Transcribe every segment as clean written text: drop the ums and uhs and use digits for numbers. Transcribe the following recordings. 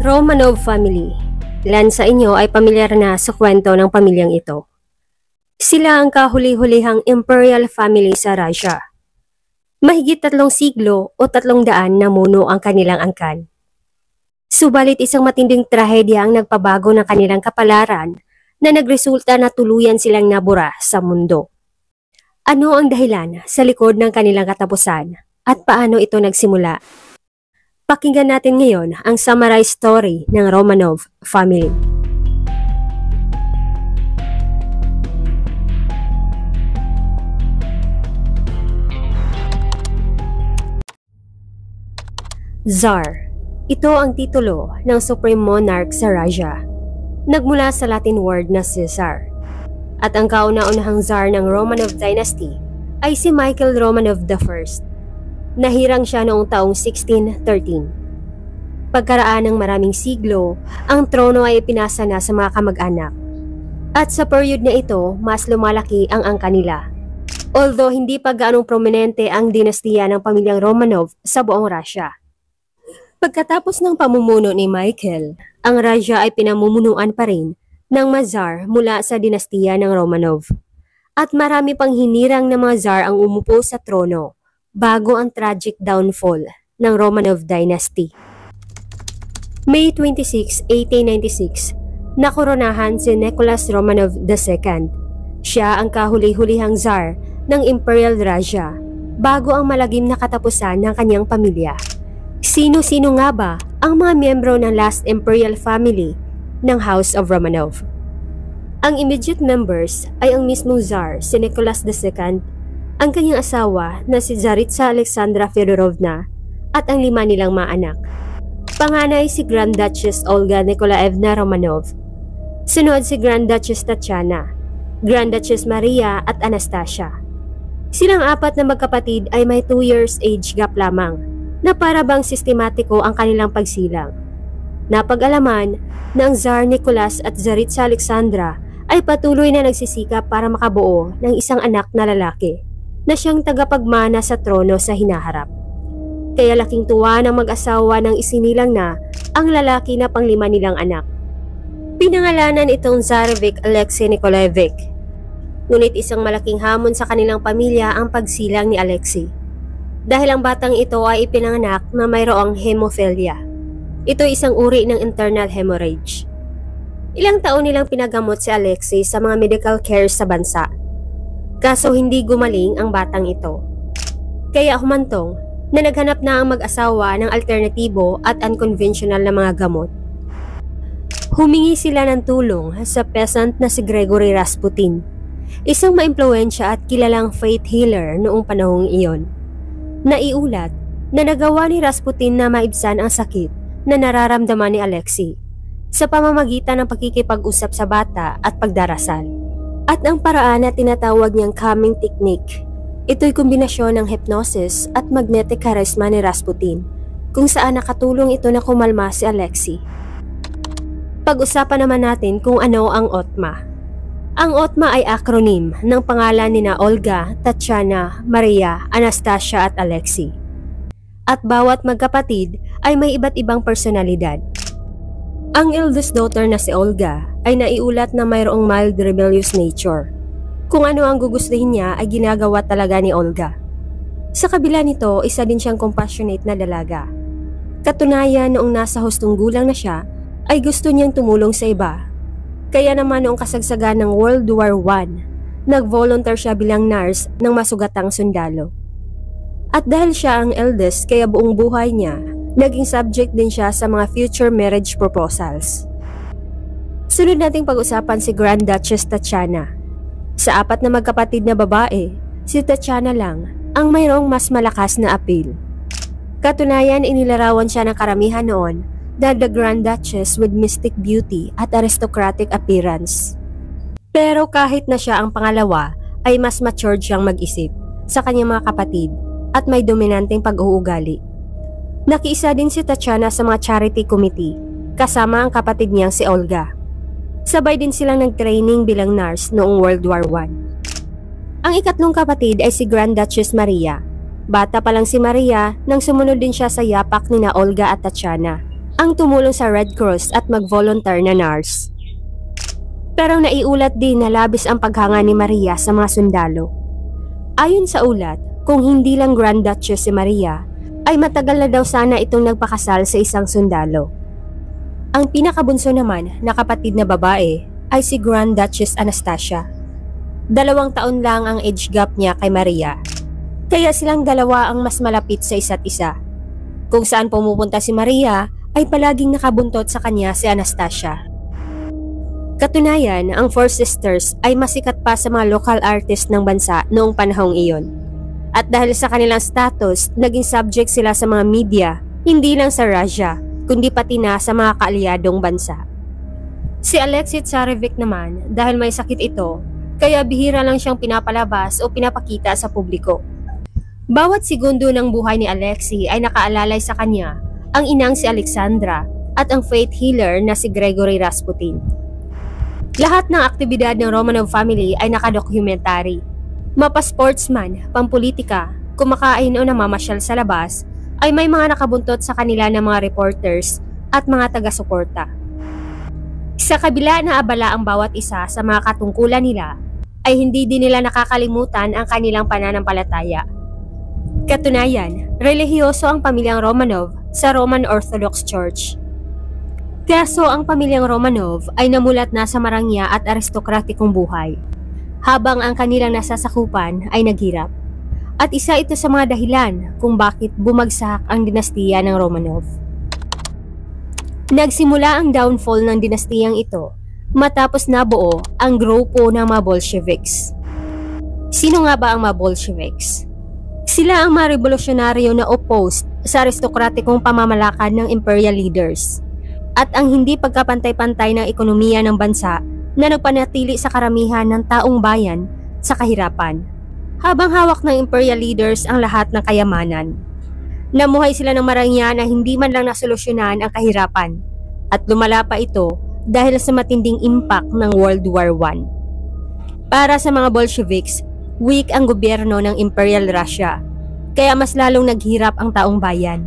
Romanov family. Ilan sa inyo ay pamilyar na sa kwento ng pamilyang ito. Sila ang kahuli-hulihang imperial family sa Russia. Mahigit 3 siglo o 300 na muno ang kanilang angkan. Subalit isang matinding trahedya ang nagpabago ng kanilang kapalaran na nagresulta na tuluyan silang nabura sa mundo. Ano ang dahilan sa likod ng kanilang katapusan at paano ito nagsimula? Pakinggan natin ngayon ang summarized story ng Romanov family. Tsar. Ito ang titulo ng Supreme Monarch sa Russia. Nagmula sa Latin word na Caesar. At ang kauna-unahang Tsar ng Romanov dynasty ay si Michael Romanov I. Nahirang siya noong taong 1613. Pagkaraan ng maraming siglo, ang trono ay ipinasa na sa mga kamag-anak. At sa period na ito, mas lumalaki ang angka nila. Although hindi pa gaanong prominente ang dinastiya ng pamilyang Romanov sa buong Russia. Pagkatapos ng pamumuno ni Michael, ang Russia ay pinamumunuan pa rin ng mga Tsar mula sa dinastiya ng Romanov. At marami pang hinirang na mga Tsar ang umupo sa trono bago ang tragic downfall ng Romanov dynasty. May 26, 1896, nakoronahan si Nicholas Romanov II. Siya ang kahuli-hulihang Tsar ng Imperial Russia bago ang malagim na katapusan ng kanyang pamilya. Sino-sino nga ba ang mga miyembro ng last imperial family ng House of Romanov? Ang immediate members ay ang mismong Tsar, si Nicholas II, ang kanyang asawa na si Tsaritsa Alexandra Fedorovna at ang 5 nilang mga anak. Panganay si Grand Duchess Olga Nikolaevna Romanov. Sunod si Grand Duchess Tatiana, Grand Duchess Maria at Anastasia. Silang 4 na magkapatid ay may 2 years age gap lamang na para bang sistematiko ang kanilang pagsilang. Napag-alaman na ang Tsar Nicholas at Tsaritsa Alexandra ay patuloy na nagsisikap para makabuo ng isang anak na lalaki na siyang tagapagmana sa trono sa hinaharap. Kaya laking tuwa ng mag-asawa nang isinilang na ang lalaki na pang-5 nilang anak. Pinangalanan itong Tsarevich Alexei Nikolaevich. Ngunit isang malaking hamon sa kanilang pamilya ang pagsilang ni Alexei. Dahil ang batang ito ay ipinanganak na mayroong hemophilia. Ito ay isang uri ng internal hemorrhage. Ilang taon nilang pinagamot si Alexei sa mga medical care sa bansa. Kaso hindi gumaling ang batang ito. Kaya humantong na naghanap na ang mag-asawa ng alternatibo at unconventional na mga gamot. Humingi sila ng tulong sa peasant na si Gregory Rasputin, isang maimpluwensya at kilalang faith healer noong panahong iyon. Naiulat na nagawa ni Rasputin na maibsan ang sakit na nararamdaman ni Alexei sa pamamagitan ng pakikipag-usap sa bata at pagdarasal. At ang paraan na tinatawag niyang calming technique, ito'y kombinasyon ng hypnosis at magnetic charisma ni Rasputin, kung saan nakatulong ito na kumalma si Alexei. Pag-usapan naman natin kung ano ang OTMA. Ang OTMA ay acronym ng pangalan nina Olga, Tatiana, Maria, Anastasia at Alexei. At bawat magkapatid ay may iba't ibang personalidad. Ang eldest daughter na si Olga ay naiulat na mayroong mild rebellious nature. Kung ano ang gugustuhin niya ay ginagawa talaga ni Olga. Sa kabila nito, isa din siyang compassionate na dalaga. Katunayan, noong nasa hustong gulang na siya, ay gusto niyang tumulong sa iba. Kaya naman noong kasagsagan ng World War I, nag-volunteer siya bilang nurse ng masugatang sundalo. At dahil siya ang eldest kaya buong buhay niya, naging subject din siya sa mga future marriage proposals. Sunod nating pag-usapan si Grand Duchess Tatiana. Sa 4 na magkapatid na babae, si Tatiana lang ang mayroong mas malakas na appeal. Katunayan, inilarawan siya ng karamihan noon dahil the Grand Duchess with mystic beauty at aristocratic appearance. Pero kahit na siya ang pangalawa, ay mas matured siyang mag-isip sa kanyang mga kapatid at may dominanteng pag-uugali. Nakiisa din si Tatiana sa mga charity committee, kasama ang kapatid niyang si Olga. Sabay din silang nag-training bilang nurse noong World War I. Ang ikatlong kapatid ay si Grand Duchess Maria. Bata pa lang si Maria nang sumunod din siya sa yapak nina Olga at Tatiana. ang tumulong sa Red Cross at mag-volunteer na nurse. Pero naiulat din na labis ang paghanga ni Maria sa mga sundalo. Ayon sa ulat, kung hindi lang Grand Duchess si Maria, ay matagal na daw sana itong nagpakasal sa isang sundalo. Ang pinakabunso naman na kapatid na babae ay si Grand Duchess Anastasia. 2 taon lang ang age gap niya kay Maria, kaya silang dalawa ang mas malapit sa isa't isa. Kung saan pumupunta si Maria ay palaging nakabuntot sa kanya si Anastasia. Katunayan, ang Four Sisters ay masikat pa sa mga local artist ng bansa noong panahong iyon. At dahil sa kanilang status, naging subject sila sa mga media, hindi lang sa Russia, kundi pati na sa mga kaalyadong bansa. Si Alexei Tsarevic naman, dahil may sakit ito, kaya bihira lang siyang pinapalabas o pinapakita sa publiko. Bawat segundo ng buhay ni Alexei ay nakaalalay sa kanya ang inang si Alexandra at ang faith healer na si Gregory Rasputin. Lahat ng aktibidad ng Romanov family ay nakadokumentary. Mapa-sportsman, pampolitika, kumakain o namamasyal sa labas, ay may mga nakabuntot sa kanila ng mga reporters at mga taga-suporta. Sa kabila na abala ang bawat isa sa mga katungkulan nila, ay hindi din nila nakakalimutan ang kanilang pananampalataya. Katunayan, relihiyoso ang pamilyang Romanov sa Roman Orthodox Church. Kaso ang pamilyang Romanov ay namulat na sa marangya at aristokratikong buhay, habang ang kanilang nasasakupan ay naghirap. At isa ito sa mga dahilan kung bakit bumagsak ang dinastiya ng Romanov. Nagsimula ang downfall ng dinastiyang ito matapos nabuo ang grupo ng mga Bolsheviks. Sino nga ba ang mga Bolsheviks? Sila ang mga revolusyonaryo na opposed sa aristokratikong pamamalakad ng imperial leaders at ang hindi pagkapantay-pantay ng ekonomiya ng bansa na nagpanatili sa karamihan ng taong bayan sa kahirapan. Habang hawak ng imperial leaders ang lahat ng kayamanan, namuhay sila ng marangya na hindi man lang nasolusyonan ang kahirapan at lumala pa ito dahil sa matinding impact ng World War I. Para sa mga Bolsheviks, weak ang gobyerno ng Imperial Russia, kaya mas lalong naghirap ang taong bayan.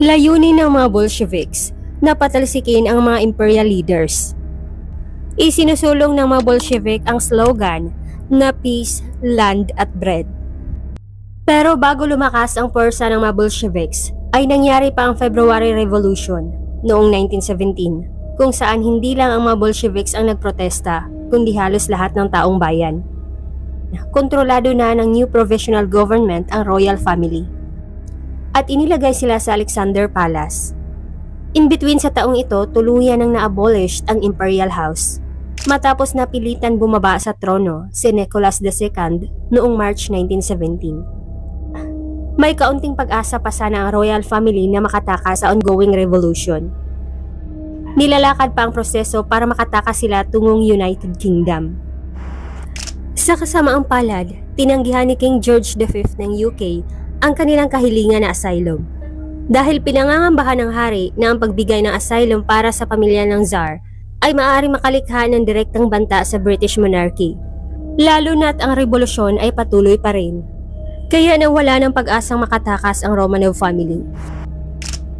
Layunin ng mga Bolsheviks na patalsikin ang mga imperial leaders. Isinusulong ng mga Bolshevik ang slogan na peace, land at bread. Pero bago lumakas ang pwersa ng mga Bolsheviks, ay nangyari pa ang February Revolution noong 1917, kung saan hindi lang ang mga Bolsheviks ang nagprotesta, kundi halos lahat ng taong bayan. Kontrolado na ng new provisional government ang royal family, at inilagay sila sa Alexander Palace. In between sa taong ito, tuluyan nang na-abolished ang Imperial House, matapos napilitan bumaba sa trono si Nicholas II noong March 1917. May kaunting pag-asa pa sana ang royal family na makatakas sa ongoing revolution. Nilalakad pa ang proseso para makatakas sila tungong United Kingdom. Sa kasamaang palad, tinanggihan ni King George V ng UK ang kanilang kahilingan na asylum. Dahil pinangangambahan ng hari na ang pagbigay ng asylum para sa pamilya ng Tsar ay maaari makalikha ng direktang banta sa British monarchy, lalo na't ang revolusyon ay patuloy pa rin. Kaya nawala ng pag-asang makatakas ang Romanov family.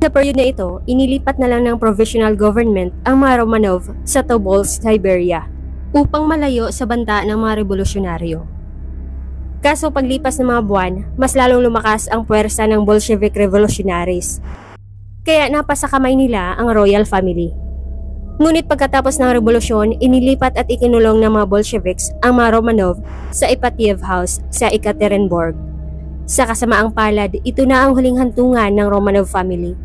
Sa period na ito, inilipat na lang ng provisional government ang mga Romanov sa Tobolsk, Siberia, upang malayo sa banta ng mga revolusyonaryo. Kaso paglipas ng mga buwan, mas lalong lumakas ang puwersa ng Bolshevik revolutionaries. Kaya napasa kamay nila ang royal family. Ngunit pagkatapos ng revolusyon, inilipat at ikinulong ng mga Bolsheviks ang mga Romanov sa Ipatiev House sa Ekaterinburg. Sa kasamaang palad, ito na ang huling hantungan ng Romanov family.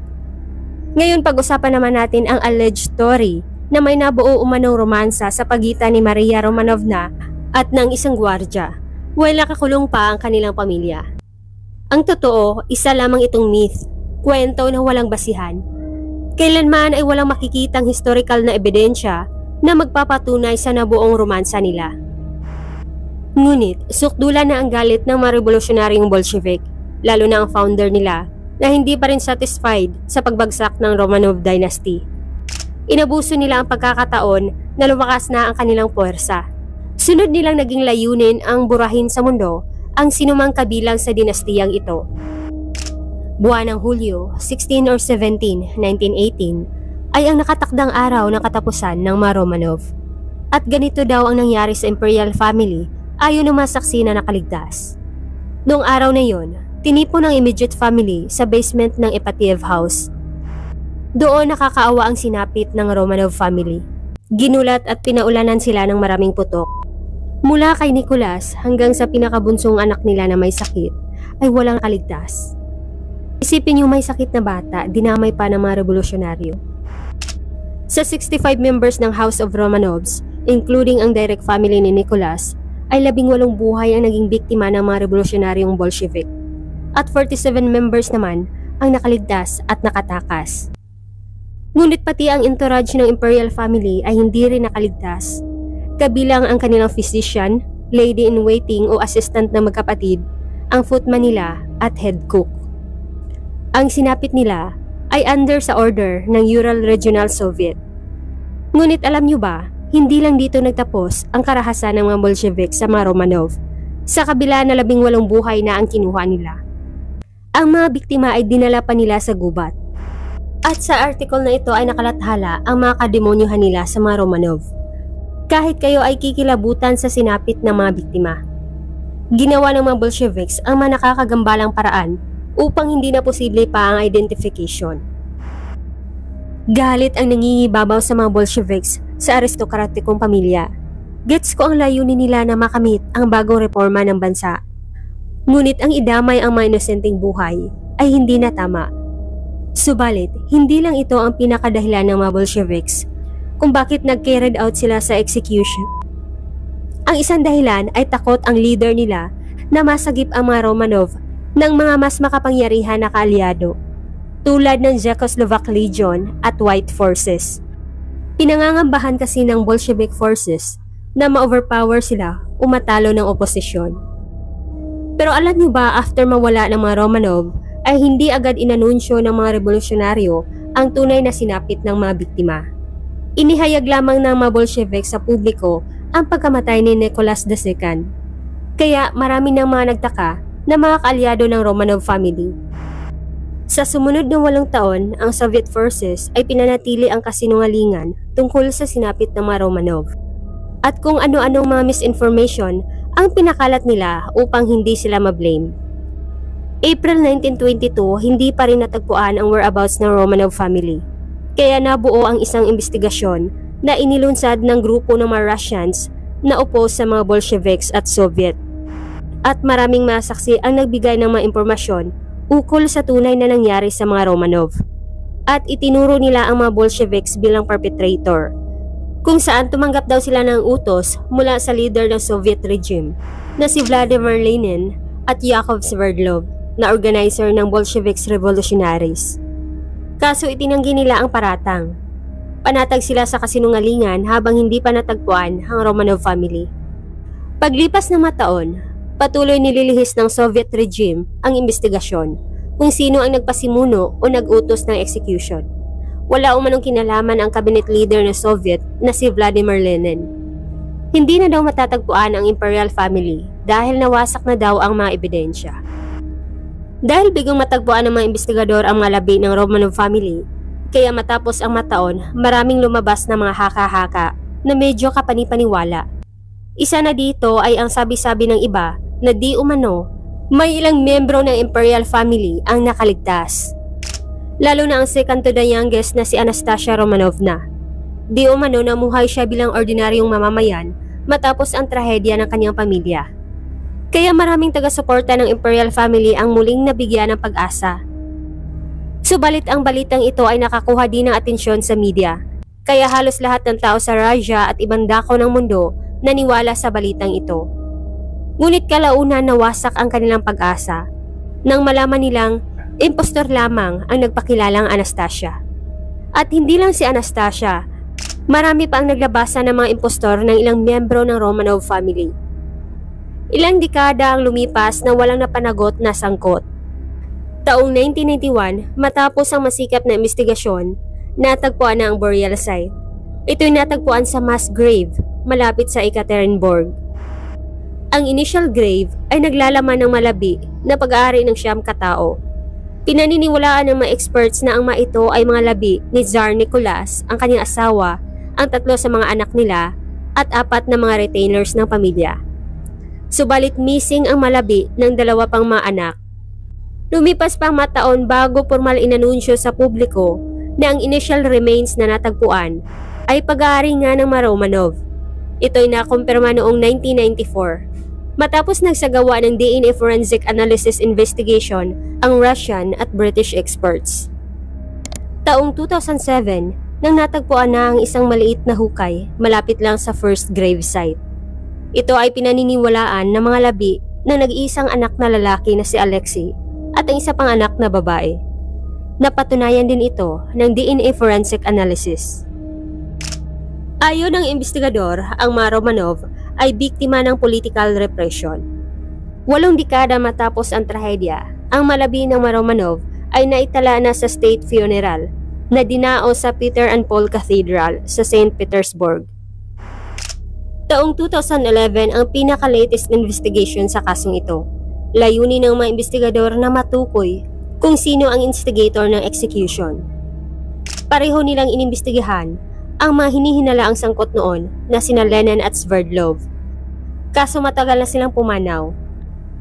Ngayon pag-usapan naman natin ang alleged story na may nabuo umanong romansa sa pagitan ni Maria Romanovna at ng isang gwardya, while nakakulong pa ang kanilang pamilya. Ang totoo, isa lamang itong myth, kwento na walang basihan. Kailanman ay walang makikitang historical na ebidensya na magpapatunay sa nabuong romansa nila. Ngunit, sukdula na ang galit ng mga revolusyonaryong Bolshevik, lalo na ang founder nila, na hindi pa rin satisfied sa pagbagsak ng Romanov dynasty. Inabuso nila ang pagkakataon na lumakas na ang kanilang puwersa. Sunod nilang naging layunin ang burahin sa mundo ang sinumang kabilang sa dinastiyang ito. Buwan ng Hulyo, 16 or 17, 1918 ay ang nakatakdang araw ng katapusan ng mga Romanov. At ganito daw ang nangyari sa imperial family ayon ng mga saksi na nakaligtas. Noong araw na yon, tinipon ang immediate family sa basement ng Ipatiev House. Doon nakakaawa ang sinapit ng Romanov family. Ginulat at pinaulanan sila ng maraming putok. Mula kay Nicholas hanggang sa pinakabunsong anak nila na may sakit ay walang kaligtas. Isipin niyo may sakit na bata, dinamay pa ng mga revolusyonaryo. Sa 65 members ng House of Romanovs, including ang direct family ni Nicholas, ay 18 buhay ang naging biktima ng mga revolusyonaryong Bolshevik. At 47 members naman ang nakaligtas at nakatakas. Ngunit pati ang entourage ng imperial family ay hindi rin nakaligtas. Kabilang ang kanilang physician, lady-in-waiting o assistant na magkapatid, ang footman nila at head cook. Ang sinapit nila ay under sa order ng Ural Regional Soviet. Ngunit alam niyo ba, hindi lang dito nagtapos ang karahasan ng mga Bolshevik sa mga Romanov, sa kabila na 18 buhay na ang kinuha nila. Ang mga biktima ay dinala pa nila sa gubat. At sa article na ito ay nakalathala ang mga kademonyohan nila sa mga Romanov. Kahit kayo ay kikilabutan sa sinapit ng mga biktima. Ginawa ng mga Bolsheviks ang mga nakakagambalang paraan upang hindi na posible pa ang identification. Galit ang nangingibabaw sa mga Bolsheviks sa aristokratikong pamilya. Gets ko ang layunin nila na makamit ang bagong reforma ng bansa. Ngunit ang idamay ang mga inosenteng buhay ay hindi na tama. Subalit, hindi lang ito ang pinakadahilan ng mga Bolsheviks kung bakit nag-carried out sila sa execution. Ang isang dahilan ay takot ang leader nila na masagip ang mga Romanov ng mga mas makapangyarihan na kaalyado tulad ng Czechoslovak Legion at White Forces. Pinangangambahan kasi ng Bolshevik forces na ma-overpower sila o matalo ng oposisyon. Pero alam niyo ba, after mawala ng mga Romanov ay hindi agad inanunsyo ng mga revolusyonaryo ang tunay na sinapit ng mga biktima. Inihayag lamang ng mga Bolshevik sa publiko ang pagkamatay ni Nicholas II. Kaya marami ng mga nagtaka na mga kaalyado ng Romanov family. Sa sumunod ng 8 taon, ang Soviet forces ay pinanatili ang kasinungalingan tungkol sa sinapit ng mga Romanov. At kung ano-anong mga misinformation ang pinakalat nila upang hindi sila mablame. April 1922, hindi pa rin natagpuan ang whereabouts ng Romanov family. Kaya nabuo ang isang investigasyon na inilunsad ng grupo ng mga Russians na oppose sa mga Bolsheviks at Soviet. At maraming mga saksi ang nagbigay ng mga impormasyon ukol sa tunay na nangyari sa mga Romanov. At itinuro nila ang mga Bolsheviks bilang perpetrator, kung saan tumanggap daw sila ng utos mula sa leader ng Soviet regime na si Vladimir Lenin at Yakov Sverdlov na organizer ng Bolsheviks Revolutionaries. Kaso itinanggi nila ang paratang. Panatag sila sa kasinungalingan habang hindi pa natagpuan ang Romanov family. Paglipas ng mga taon, patuloy nililihis ng Soviet regime ang investigasyon kung sino ang nagpasimuno o nag-utos ng execution. Wala umanong kinalaman ang cabinet leader ng Soviet na si Vladimir Lenin. Hindi na daw matatagpuan ang imperial family dahil nawasak na daw ang mga ebidensya. Dahil bigong matagpuan ng mga investigador ang mga labi ng Romanov family, kaya matapos ang mataon, maraming lumabas na mga haka-haka na medyo kapanipaniwala. Isa na dito ay ang sabi-sabi ng iba na di umano, may ilang miyembro ng imperial family ang nakaligtas. Lalo na ang second to the youngest na si Anastasia Romanovna. Di umano namuhay siya bilang ordinaryong mamamayan matapos ang trahedya ng kanyang pamilya. Kaya maraming taga-suporta ng imperial family ang muling nabigyan ng pag-asa. Subalit ang balitang ito ay nakakuha din ng atensyon sa media, kaya halos lahat ng tao sa Russia at ibang dako ng mundo naniwala sa balitang ito. Ngunit kalaunan nawasak ang kanilang pag-asa nang malaman nilang impostor lamang ang nagpakilalang Anastasia. At hindi lang si Anastasia, marami pa ang naglabasan ng mga impostor ng ilang miyembro ng Romanov family. Ilang dekada ang lumipas na walang napanagot na sangkot. Taong 1991, matapos ang masikap na investigasyon, natagpuan na ang burial site. Ito'y natagpuan sa mass grave, malapit sa Ekaterinburg. Ang initial grave ay naglalaman ng malabi na pag-aari ng 9 katao. Pinaniniwalaan ng mga experts na ang mga ito ay mga labi ni Tsar Nicholas, ang kanyang asawa, ang 3 sa mga anak nila, at 4 na mga retainers ng pamilya. Subalit missing ang malabi ng 2 pang mga anak. Lumipas pa ang mga taon bago formal inanunsyo sa publiko na ang initial remains na natagpuan ay pag-aari nga ng mga Romanov. Ito'y nakumpirma noong 1994. Matapos nagsagawa ng DNA forensic analysis investigation ang Russian at British experts. Taong 2007, nang natagpuan na ang isang maliit na hukay malapit lang sa first grave site. Ito ay pinaniniwalaan ng mga labi ng nag-iisang anak na lalaki na si Alexei at ang isa pang anak na babae. Napatunayan din ito ng DNA forensic analysis. Ayon ng investigador, ang mga Romanov ay biktima ng political repression. 8 dekada matapos ang trahedya, ang malabi ng mga Romanov ay naitala na sa state funeral na dinao sa Peter and Paul Cathedral sa St. Petersburg. Taong 2011 ang pinaka-latest investigation sa kasong ito. Layunin ng mga investigador na matukoy kung sino ang instigator ng execution. Pareho nilang inimbestigahan ang mga hinihinalaang sangkot noon na sina Lenin at Sverdlov. Kaso matagal na silang pumanaw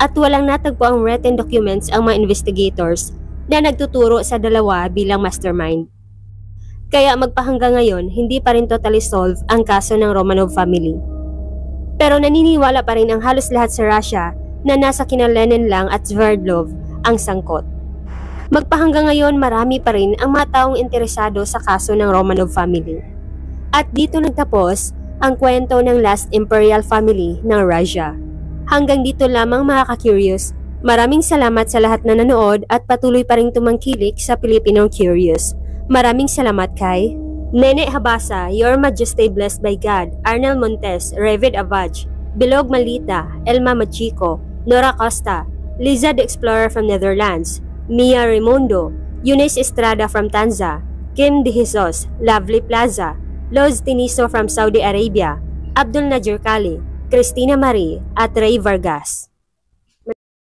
at walang natagpo ang written documents ang mga investigators na nagtuturo sa dalawa bilang mastermind. Kaya magpahanggang ngayon, hindi pa rin totally solve ang kaso ng Romanov family. Pero naniniwala pa rin ang halos lahat sa Russia na nasa kina Lenin lang at Sverdlov ang sangkot. Magpahanggang ngayon, marami pa rin ang mga taong interesado sa kaso ng Romanov family. At dito nagtapos ang kwento ng last imperial family ng Russia. Hanggang dito lamang mga ka-curious. Maraming salamat sa lahat na nanood at patuloy pa rin tumangkilik sa Filipino Curious. Maraming salamat kay Nene Habasa, Your Majesty Blessed by God, Arnel Montes, Revid Avaj, Bilog Malita, Elma Machico, Nora Costa, Liza the Explorer from Netherlands, Mia Raimundo, Eunice Estrada from Tanza, Kim De Jesus, Lovely Plaza, Loz Tiniso from Saudi Arabia, Abdul Najir Kali, Christina Marie at Ray Vargas.